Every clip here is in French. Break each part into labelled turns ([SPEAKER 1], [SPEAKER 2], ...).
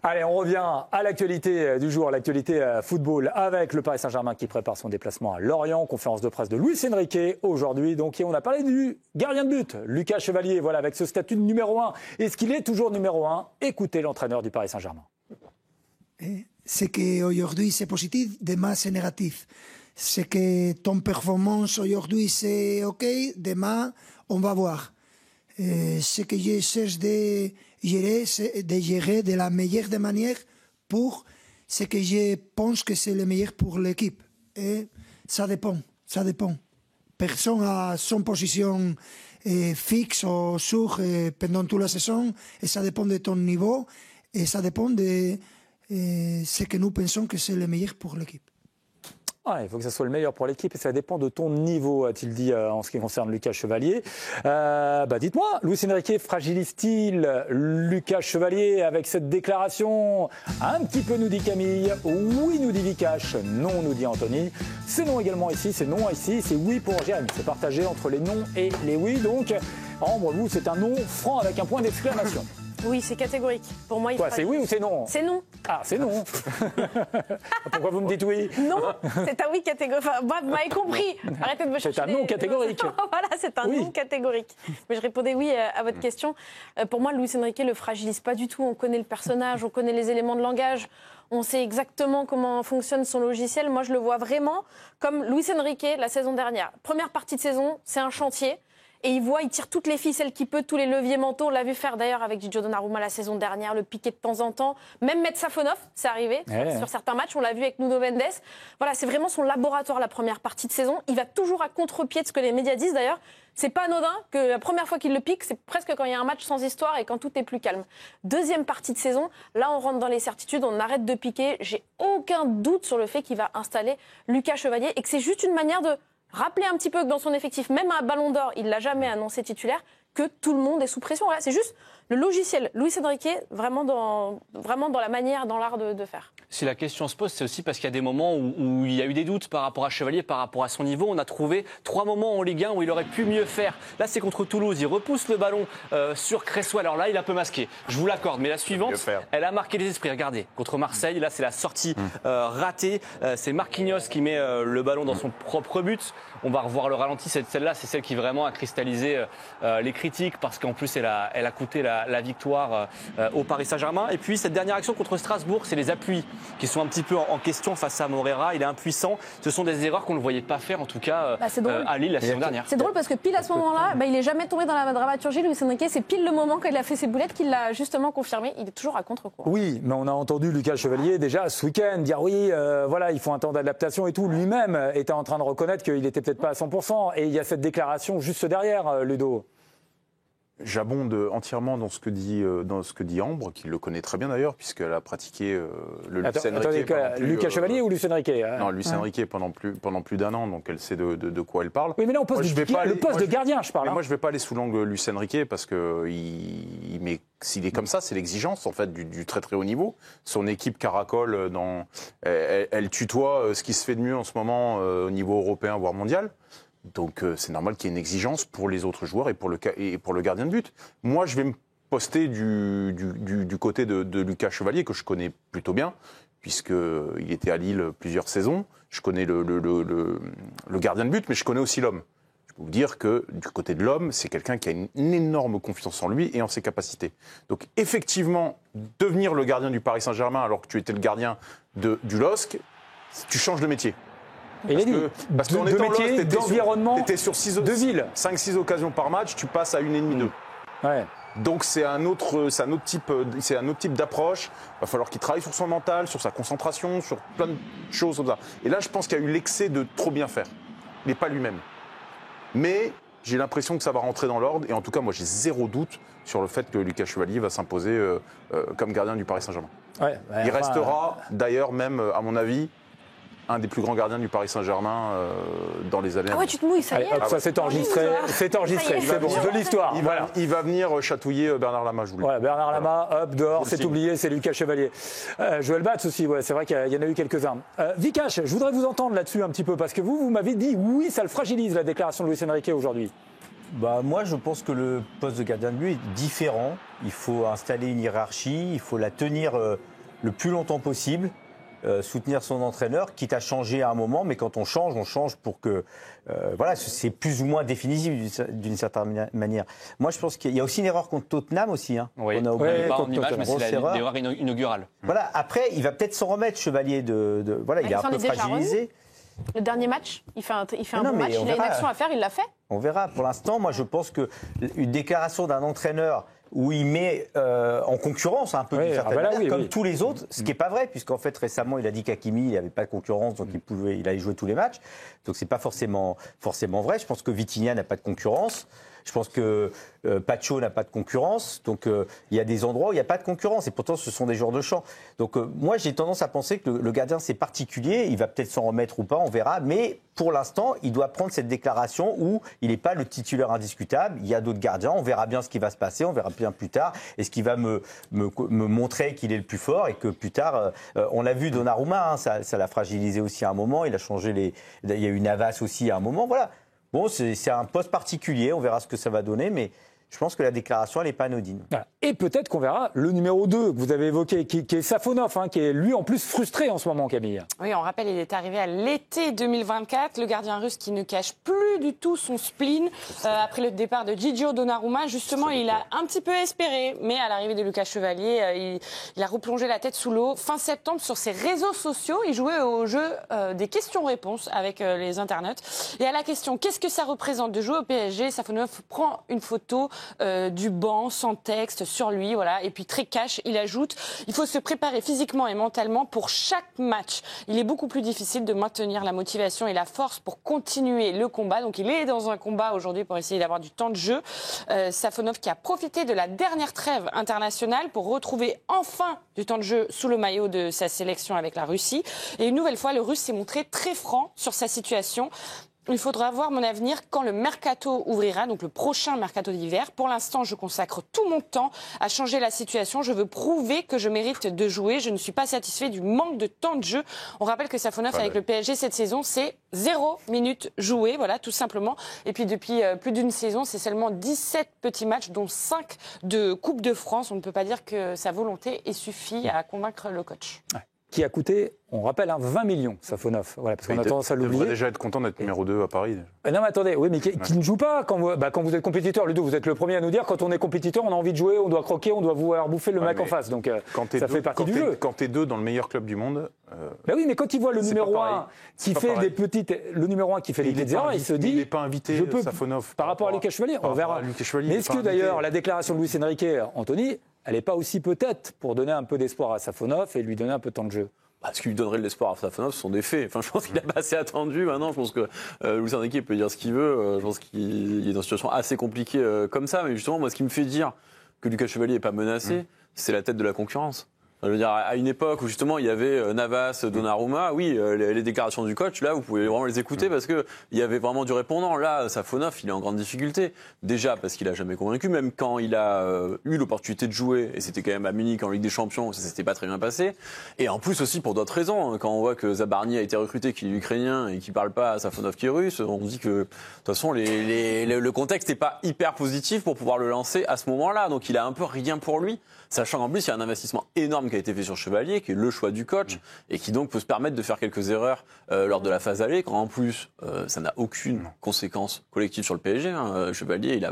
[SPEAKER 1] Allez, on revient à l'actualité du jour, l'actualité football avec le Paris Saint-Germain qui prépare son déplacement à Lorient. Conférence de presse de Luis Enrique aujourd'hui. Donc, et on a parlé du gardien de but, Lucas Chevalier, voilà, avec ce statut de numéro 1. Est-ce qu'il est toujours numéro 1? Écoutez l'entraîneur du Paris Saint-Germain.
[SPEAKER 2] C'est qu'aujourd'hui c'est positif, demain c'est négatif. C'est que ton performance aujourd'hui c'est OK, demain on va voir. Ce que je cherche de gérer de la meilleure des manières pour ce que je pense que c'est le meilleur pour l'équipe. Et ça dépend. Personne a son position fixe ou sûre pendant toute la saison et ça dépend de ton niveau et ça dépend de ce que nous pensons que c'est le meilleur pour l'équipe.
[SPEAKER 1] Ah, il faut que ça soit le meilleur pour l'équipe et ça dépend de ton niveau, a-t-il dit en ce qui concerne Lucas Chevalier. Dites-moi, Luis Enrique fragilise-t-il Lucas Chevalier avec cette déclaration? Un petit peu nous dit Camille, oui nous dit Vikash, non nous dit Anthony. C'est non également ici, c'est non ici, c'est oui pour Jérémy. C'est partagé entre les non et les oui. Donc, Ambre, vous, c'est un non franc avec un point d'exclamation.
[SPEAKER 3] Oui, c'est catégorique. Pour moi,
[SPEAKER 1] Quoi, c'est oui ou c'est non?
[SPEAKER 3] C'est non.
[SPEAKER 1] Ah, c'est non. Pourquoi vous me dites oui?
[SPEAKER 3] Non, c'est un oui catégorique. Enfin, vous m'avez compris. Arrêtez de me chercher.
[SPEAKER 1] C'est un non catégorique.
[SPEAKER 3] Voilà, c'est un non catégorique. Mais je répondais oui à votre question. Pour moi, Luis Enrique ne le fragilise pas du tout. On connaît le personnage, on connaît les éléments de langage. On sait exactement comment fonctionne son logiciel. Moi, je le vois vraiment comme Luis Enrique la saison dernière. Première partie de saison, c'est un chantier. Et il tire toutes les ficelles qu'il peut, tous les leviers mentaux. On l'a vu faire d'ailleurs avec Gigio Donnarumma la saison dernière, le piquer de temps en temps. Même mettre Safonov, c'est arrivé sur certains matchs. On l'a vu avec Nuno Mendes. Voilà, c'est vraiment son laboratoire la première partie de saison. Il va toujours à contre-pied de ce que les médias disent d'ailleurs. C'est pas anodin que la première fois qu'il le pique, c'est presque quand il y a un match sans histoire et quand tout est plus calme. Deuxième partie de saison, là on rentre dans les certitudes, on arrête de piquer. J'ai aucun doute sur le fait qu'il va installer Lucas Chevalier et que c'est juste une manière de rappeler un petit peu que dans son effectif, même à Ballon d'Or, il ne l'a jamais annoncé titulaire, que tout le monde est sous pression. Voilà, c'est juste le logiciel Luis Enrique, vraiment dans la manière, dans l'art de faire.
[SPEAKER 4] Si la question se pose, c'est aussi parce qu'il y a des moments où il y a eu des doutes par rapport à Chevalier, par rapport à son niveau. On a trouvé 3 moments en Ligue 1 où il aurait pu mieux faire. Là, c'est contre Toulouse. Il repousse le ballon sur Cresswell. Alors là, il est un peu masqué. Je vous l'accorde. Mais la suivante, elle a marqué les esprits. Regardez, contre Marseille, là, c'est la sortie ratée. C'est Marquinhos qui met le ballon dans son propre but. On va revoir le ralenti. Celle-là, c'est celle qui vraiment a cristallisé les critiques parce qu'en plus, elle a coûté la victoire au Paris Saint-Germain. Et puis, cette dernière action contre Strasbourg, c'est les appuis qui sont un petit peu en question face à Moreira. Il est impuissant. Ce sont des erreurs qu'on ne le voyait pas faire, en tout cas, à Lille la saison dernière.
[SPEAKER 3] C'est drôle parce que pile à ce moment-là, il n'est jamais tombé dans la dramaturgie. Luis Enrique, c'est pile le moment quand il a fait ses boulettes qu'il l'a justement confirmé. Il est toujours à contre-courant.
[SPEAKER 1] Oui, mais on a entendu Lucas Chevalier déjà ce week-end dire oui, voilà, il faut un temps d'adaptation et tout. Lui-même était en train de reconnaître qu'il n'était peut-être pas à 100%. Et il y a cette déclaration juste derrière, Ludo.
[SPEAKER 5] J'abonde entièrement dans ce que dit Ambre, qui le connaît très bien d'ailleurs, puisqu'elle a pratiqué le Luis Enrique.
[SPEAKER 1] Lucas Chevalier ou Luis Enrique
[SPEAKER 5] Non, Luis Enrique pendant plus d'1 an, donc elle sait de quoi elle parle.
[SPEAKER 1] Oui, mais là, on pose le poste de gardien, je parle.
[SPEAKER 5] Moi, je ne vais pas aller sous l'angle Luis Enrique, parce que s'il est comme ça, c'est l'exigence en fait du très très haut niveau. Son équipe caracole, elle tutoie ce qui se fait de mieux en ce moment au niveau européen, voire mondial. Donc c'est normal qu'il y ait une exigence pour les autres joueurs et pour le gardien de but. Moi, je vais me poster du côté de Lucas Chevalier, que je connais plutôt bien, puisqu'il était à Lille plusieurs saisons. Je connais le gardien de but, mais je connais aussi l'homme. Je peux vous dire que du côté de l'homme, c'est quelqu'un qui a une énorme confiance en lui et en ses capacités. Donc effectivement, devenir le gardien du Paris Saint-Germain alors que tu étais le gardien du LOSC, tu changes de métier. Parce qu'en étant
[SPEAKER 1] métier, d'environnement,
[SPEAKER 5] tu étais sur 5-6 occasions par match, tu passes à 1,5-2.
[SPEAKER 1] Ouais.
[SPEAKER 5] Donc c'est un autre type d'approche. Il va falloir qu'il travaille sur son mental, sur sa concentration, sur plein de choses comme ça. Et là, je pense qu'il y a eu l'excès de trop bien faire. Il n'est pas lui-même. Mais j'ai l'impression que ça va rentrer dans l'ordre. Et en tout cas, moi, j'ai zéro doute sur le fait que Lucas Chevalier va s'imposer comme gardien du Paris Saint-Germain.
[SPEAKER 1] Ouais,
[SPEAKER 5] il restera d'ailleurs même, à mon avis, un des plus grands gardiens du Paris Saint-Germain dans les années.
[SPEAKER 3] Ah ouais, tu te mouilles, ça y est.
[SPEAKER 1] Ça c'est enregistré, c'est bon, de l'histoire.
[SPEAKER 5] Il va venir chatouiller Bernard Lama, je vous le dis.
[SPEAKER 1] Voilà, Bernard Lama, hop, dehors, c'est oublié, c'est Lucas Chevalier. Joël Batz aussi, ouais, c'est vrai qu'il y en a eu quelques-uns. Vikash, je voudrais vous entendre là-dessus un petit peu, parce que vous m'avez dit, oui, ça le fragilise, la déclaration de Luis Enrique aujourd'hui.
[SPEAKER 6] Moi, je pense que le poste de gardien de but est différent. Il faut installer une hiérarchie, il faut la tenir le plus longtemps possible, soutenir son entraîneur, quitte à changer à un moment, mais quand on change pour que... c'est plus ou moins définitif d'une certaine manière. Moi, je pense qu'il y a aussi une erreur contre Tottenham aussi. Hein.
[SPEAKER 4] Oui.
[SPEAKER 6] On a oublié
[SPEAKER 4] pas en
[SPEAKER 6] contre
[SPEAKER 4] image, mais
[SPEAKER 6] Tottenham.
[SPEAKER 4] c'est l'erreur inaugurale.
[SPEAKER 6] Voilà. Après, il va peut-être s'en remettre, Chevalier. Il est un peu fragilisé.
[SPEAKER 3] Le dernier match, il fait un
[SPEAKER 6] Non,
[SPEAKER 3] bon
[SPEAKER 6] mais
[SPEAKER 3] match,
[SPEAKER 6] on
[SPEAKER 3] il a une
[SPEAKER 6] verra.
[SPEAKER 3] action à faire, il l'a fait.
[SPEAKER 6] On verra. Pour l'instant, moi, je pense qu'une déclaration d'un entraîneur où il met en concurrence un peu d'une certaine manière, comme tous les autres, ce qui n'est pas vrai, puisqu'en fait, récemment, il a dit qu'Hakimi, il n'avait pas de concurrence, donc il allait jouer tous les matchs. Donc, ce n'est pas forcément vrai. Je pense que Vitinha n'a pas de concurrence. Je pense que Pacho n'a pas de concurrence. Donc, il y a des endroits où il n'y a pas de concurrence. Et pourtant, ce sont des joueurs de champ. Donc, moi, j'ai tendance à penser que le gardien, c'est particulier. Il va peut-être s'en remettre ou pas, on verra. Mais pour l'instant, il doit prendre cette déclaration où il n'est pas le titulaire indiscutable. Il y a d'autres gardiens. On verra bien ce qui va se passer. On verra bien plus tard. Est-ce qu'il va me montrer qu'il est le plus fort et que plus tard, on l'a vu Donnarumma, hein, ça l'a fragilisé aussi à un moment. Il a changé il y a eu Navas aussi à un moment. Voilà. Bon, c'est un poste particulier, on verra ce que ça va donner, mais je pense que la déclaration, elle n'est pas anodine.
[SPEAKER 1] Voilà. Et peut-être qu'on verra le numéro 2 que vous avez évoqué, qui est Safonov, hein, qui est lui en plus frustré en ce moment, Camille.
[SPEAKER 7] Oui, on rappelle, il est arrivé à l'été 2024, le gardien russe qui ne cache plus du tout son spleen. Après le départ de Gigio Donnarumma, justement, il a un petit peu espéré, mais à l'arrivée de Lucas Chevalier, il a replongé la tête sous l'eau. Fin septembre, sur ses réseaux sociaux, il jouait au jeu des questions-réponses avec les internautes. Et à la question « Qu'est-ce que ça représente de jouer au PSG ?», Safonov prend une photo du banc, sans texte, sur lui, voilà. Et puis très cash, il ajoute « Il faut se préparer physiquement et mentalement pour chaque match. Il est beaucoup plus difficile de maintenir la motivation et la force pour continuer le combat. » Donc il est dans un combat aujourd'hui pour essayer d'avoir du temps de jeu. Safonov qui a profité de la dernière trêve internationale pour retrouver enfin du temps de jeu sous le maillot de sa sélection avec la Russie. Et une nouvelle fois, le Russe s'est montré très franc sur sa situation. Il faudra voir mon avenir quand le mercato ouvrira, donc le prochain mercato d'hiver. Pour l'instant, je consacre tout mon temps à changer la situation. Je veux prouver que je mérite de jouer. Je ne suis pas satisfait du manque de temps de jeu. On rappelle que Safonov avec le PSG cette saison, c'est 0 minutes jouées, voilà, tout simplement. Et puis depuis plus d'une saison, c'est seulement 17 petits matchs, dont 5 de Coupe de France. On ne peut pas dire que sa volonté ait suffi à convaincre le coach.
[SPEAKER 1] Ouais. Qui a coûté, on rappelle, 20 millions, Safonov. Voilà, parce qu'on a tendance à l'oublier.
[SPEAKER 5] Il devrait déjà être content d'être numéro 2 à Paris.
[SPEAKER 1] Non, mais attendez, oui, mais qui ne joue pas quand vous êtes compétiteur. Ludo, vous êtes le premier à nous dire, quand on est compétiteur, on a envie de jouer, on doit croquer, on doit vouloir bouffer le mec en face. Donc, ça fait partie du jeu.
[SPEAKER 5] Quand t'es 2 dans le meilleur club du monde...
[SPEAKER 1] Ben oui, mais quand il voit le numéro 1 qui fait des petites... Le numéro 1 qui fait des petites erreurs, il se dit...
[SPEAKER 5] Il n'est pas invité,
[SPEAKER 1] je peux,
[SPEAKER 5] Safonov.
[SPEAKER 1] Par rapport à Lucas Chevalier, on verra. Mais est-ce que d'ailleurs, la déclaration de Luis Enrique, Anthony, elle n'est pas aussi peut-être pour donner un peu d'espoir à Safonov et lui donner un peu de temps de jeu?
[SPEAKER 8] Ce qui lui donnerait de l'espoir à Safonov, ce sont des faits. Enfin, je pense qu'il n'a pas assez attendu maintenant. Je pense que Luis Enrique peut dire ce qu'il veut. Je pense qu'il est dans une situation assez compliquée comme ça. Mais justement, moi, ce qui me fait dire que Lucas Chevalier n'est pas menacé, c'est la tête de la concurrence. Je veux dire, à une époque où justement il y avait Navas, Donnarumma, oui, les déclarations du coach, là, vous pouvez vraiment les écouter parce que il y avait vraiment du répondant. Là, Safonov, il est en grande difficulté. Déjà parce qu'il a jamais convaincu, même quand il a eu l'opportunité de jouer, et c'était quand même à Munich en Ligue des Champions, ça s'était pas très bien passé. Et en plus aussi pour d'autres raisons, quand on voit que Zabarny a été recruté, qu'il est ukrainien et qu'il parle pas à Safonov qui est russe, on se dit que de toute façon le contexte n'est pas hyper positif pour pouvoir le lancer à ce moment-là. Donc il a un peu rien pour lui, sachant qu'en plus il y a un investissement énorme qui a été fait sur Chevalier, qui est le choix du coach, et qui donc peut se permettre de faire quelques erreurs lors de la phase aller, quand en plus ça n'a aucune conséquence collective sur le PSG. Hein. Chevalier, il est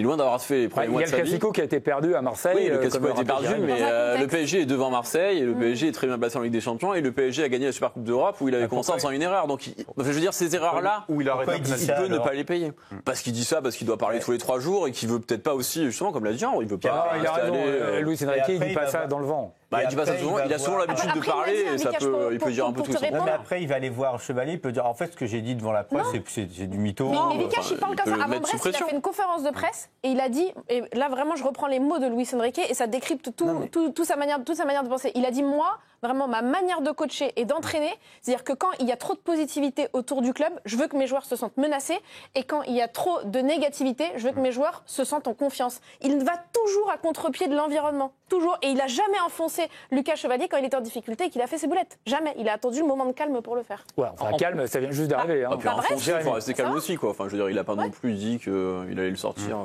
[SPEAKER 8] loin d'avoir fait les premiers mois de sa vie.
[SPEAKER 1] Il y a le Classico qui a été perdu à Marseille.
[SPEAKER 8] Oui, le Classico a été perdu, mais le PSG est devant Marseille, et le PSG est très bien placé en Ligue des Champions, et le PSG a gagné la Supercoupe d'Europe où il avait commencé en faisant une erreur. Donc, je veux dire, ces erreurs-là,
[SPEAKER 5] où il
[SPEAKER 8] peut ne pas les payer. Parce qu'il dit ça, parce qu'il doit parler tous les 3 jours, et qu'il veut peut-être pas aussi, justement, comme l'a dit, il veut pas.
[SPEAKER 1] Il a raison, Luis Enrique, il dit pas ça dans le vent.
[SPEAKER 8] Il dit pas ça souvent, il a souvent l'habitude de parler, et ça il peut dire un peu tout ça.
[SPEAKER 6] Mais après, il va aller voir Chevalier, il peut dire, en fait, ce que j'ai dit devant la presse, c'est du mytho.
[SPEAKER 3] Mais Vikash, il parle comme ça. Avant Brest, il a fait une conférence de presse, et il a dit, et là vraiment je reprends les mots de Luis Enrique, et ça décrypte toute sa manière de penser. Il a dit, moi, vraiment ma manière de coacher et d'entraîner. C'est-à-dire que quand il y a trop de positivité autour du club, je veux que mes joueurs se sentent menacés. Et quand il y a trop de négativité, je veux que mes joueurs se sentent en confiance. Il va toujours à contre-pied de l'environnement. Toujours. Et il n'a jamais enfoncé Lucas Chevalier quand il était en difficulté et qu'il a fait ses boulettes. Jamais. Il a attendu le moment de calme pour le faire.
[SPEAKER 1] Ouais, enfin, calme, ça vient juste d'arriver.
[SPEAKER 8] Puis il faut rester calme aussi, quoi. Enfin, je veux dire, il n'a pas non plus dit qu'il allait le sortir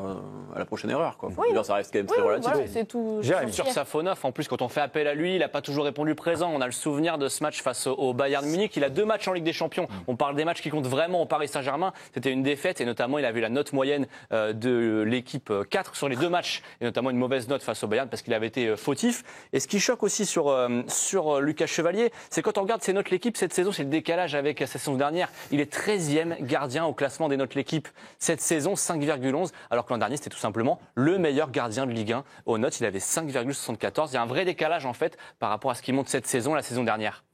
[SPEAKER 8] à la prochaine erreur, quoi.
[SPEAKER 3] Oui.
[SPEAKER 8] Ça reste quand même très relatif.
[SPEAKER 3] Voilà, c'est tout.
[SPEAKER 4] Sur Safonov, en plus, quand on fait appel à lui, il n'a pas toujours répondu présent. On a le souvenir de ce match face au Bayern Munich. Il a 2 matchs en Ligue des Champions. On parle des matchs qui comptent vraiment au Paris Saint-Germain. C'était une défaite et notamment, il a vu la note moyenne de l'équipe 4 sur les 2 matchs et notamment une mauvaise note face au Bayern parce qu'il avait été fautif. Et ce qui choque aussi sur Lucas Chevalier, c'est quand on regarde ses notes l'équipe cette saison, c'est le décalage avec la saison dernière. Il est 13e gardien au classement des notes l'équipe cette saison, 5,11, alors que l'an dernier, c'était tout simplement le meilleur gardien de Ligue 1 aux notes. Il avait 5,74. Il y a un vrai décalage en fait par rapport à ce qu'il montre cette saison et la saison dernière.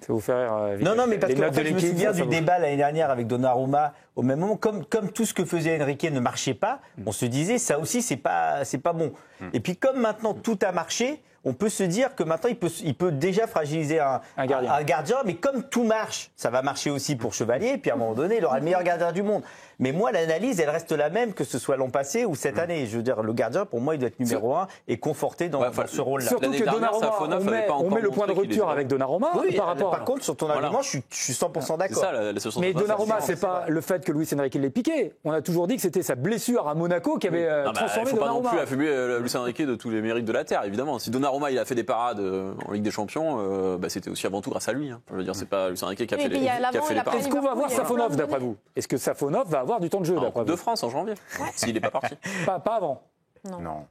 [SPEAKER 1] Ça vous faire
[SPEAKER 6] non, mais parce que en fait, je me souviens du débat l'année dernière avec Donnarumma. Au même moment, comme tout ce que faisait Enrique ne marchait pas, on se disait ça aussi c'est pas bon. Et puis comme maintenant tout a marché, on peut se dire que maintenant il peut déjà fragiliser un gardien. Mais comme tout marche, ça va marcher aussi pour Chevalier. Et puis à un moment donné, il aura le meilleur gardien du monde. Mais moi, l'analyse, elle reste la même que ce soit l'an passé ou cette année. Je veux dire, le gardien, pour moi, il doit être numéro 1 et conforté dans ce rôle-là.
[SPEAKER 1] Surtout que Donnarumma, on met le point de rupture avec Donnarumma.
[SPEAKER 6] Oui, par contre, sur ton argument, je suis 100% d'accord.
[SPEAKER 1] Mais Donnarumma, c'est pas le fait que Luis Enrique l'ait piqué. On a toujours dit que c'était sa blessure à Monaco qui avait transformé Donnarumma. Il ne faut pas non plus
[SPEAKER 8] affubler Luis Enrique de tous les mérites de la terre, évidemment. Si Donnarumma il a fait des parades en Ligue des Champions, c'était aussi avant tout grâce à lui. Je veux dire, c'est pas Luis Enrique qui a fait les parades.
[SPEAKER 1] Est-ce qu'on va avoir Safonov d'après vous? Est-ce que Safonov va avoir du temps de jeu d'après vous?
[SPEAKER 8] De France en janvier, s'il n'est pas parti.
[SPEAKER 1] Pas avant.
[SPEAKER 5] Non.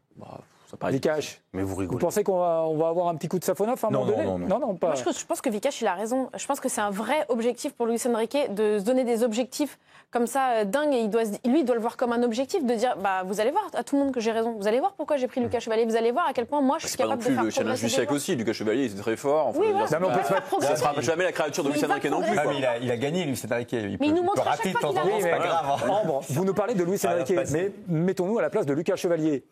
[SPEAKER 1] Vikash,
[SPEAKER 5] mais vous rigolez.
[SPEAKER 1] Vous pensez qu'on va avoir un petit coup de Safonov à un moment donné? Non, pas.
[SPEAKER 3] Moi, je pense que Vikash, il a raison. Je pense que c'est un vrai objectif pour Luis Enrique de se donner des objectifs comme ça dingues. Et il doit le voir comme un objectif de dire vous allez voir à tout le monde que j'ai raison. Vous allez voir pourquoi j'ai pris Lucas Chevalier. Vous allez voir à quel point moi je suis capable de faire progresser.
[SPEAKER 8] C'est pas non plus le challenge du siècle aussi. Lucas Chevalier, il était très fort.
[SPEAKER 3] Oui, voilà.
[SPEAKER 1] Non, mais on peut
[SPEAKER 8] ça ne sera jamais la créature de Luis Enrique non plus.
[SPEAKER 6] Il a gagné Luis Enrique.
[SPEAKER 3] Mais il nous montre à chaque fois qu'il a raison.
[SPEAKER 6] C'est pas grave.
[SPEAKER 1] Ambre, vous nous parlez de Luis Enrique, mais mettons-nous à la place de Lucas Chevalier.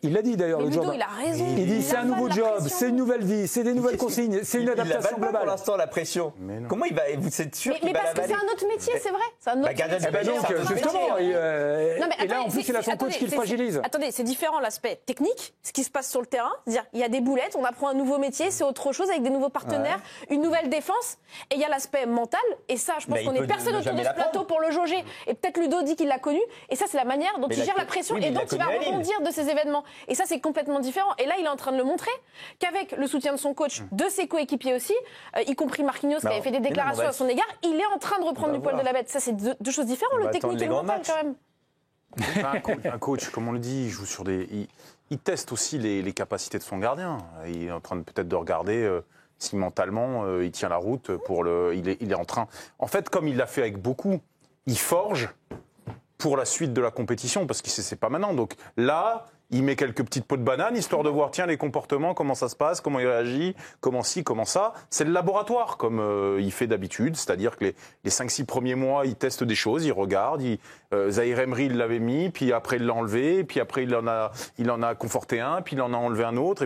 [SPEAKER 1] Il l'a dit d'ailleurs l'autre jour.
[SPEAKER 3] Il a raison.
[SPEAKER 1] Il dit c'est un nouveau job, c'est une nouvelle vie, c'est des nouvelles consignes, c'est une adaptation globale.
[SPEAKER 6] Pour l'instant la pression. Comment il va? Vous êtes sûr qu'il va
[SPEAKER 3] parce que c'est un autre métier, c'est vrai. C'est un autre métier.
[SPEAKER 1] Donc justement, et là en plus il a son coach qui le fragilise.
[SPEAKER 3] Attendez, c'est différent l'aspect technique, ce qui se passe sur le terrain. C'est-à-dire il y a des boulettes, on apprend un nouveau métier, c'est autre chose avec des nouveaux partenaires, une nouvelle défense. Et il y a l'aspect mental. Et ça, je pense qu'on est personne autour de ce plateau pour le jauger. Et peut-être Ludo dit qu'il l'a connu. Et ça, c'est la manière dont il gère la pression et dont il va rebondir de ces événements. Et ça, c'est complètement différent. Et là, il est en train de le montrer qu'avec le soutien de son coach, de ses coéquipiers aussi, y compris Marquinhos qui avait fait des déclarations à son égard, il est en train de reprendre du poil de la bête. Ça, c'est deux choses différentes, le technique et le mental quand même.
[SPEAKER 5] Un coach, comme on le dit, il joue sur il teste aussi les capacités de son gardien. Il est en train peut-être de regarder si mentalement il tient la route pour il est en train. En fait, comme il l'a fait avec beaucoup, il forge pour la suite de la compétition parce que c'est pas maintenant. Donc là, il met quelques petites pots de banane, histoire de voir, tiens, les comportements, comment ça se passe, comment il réagit, comment ci, comment ça. C'est le laboratoire, comme il fait d'habitude. C'est-à-dire que les 5-6 premiers mois, il teste des choses, il regarde. Zahir Emery, il l'avait mis, puis après, il l'a enlevé, puis après, il en a conforté un, puis il en a enlevé un autre,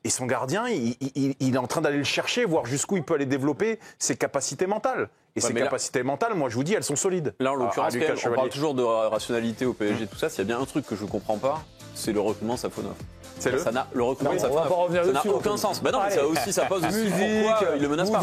[SPEAKER 5] et son gardien, il est en train d'aller le chercher, voir jusqu'où il peut aller développer ses capacités mentales. Et ces capacités mentales, moi, je vous dis, elles sont solides.
[SPEAKER 8] Là, en l'occurrence, on parle toujours de rationalité au PSG, tout ça. S'il y a bien un truc que je ne comprends pas, c'est le recrutement de Safonov. Le recrutement de Safonov, ça n'a aucun sens. Bah non, mais ça aussi, ça pose aussi pourquoi il le menace pas.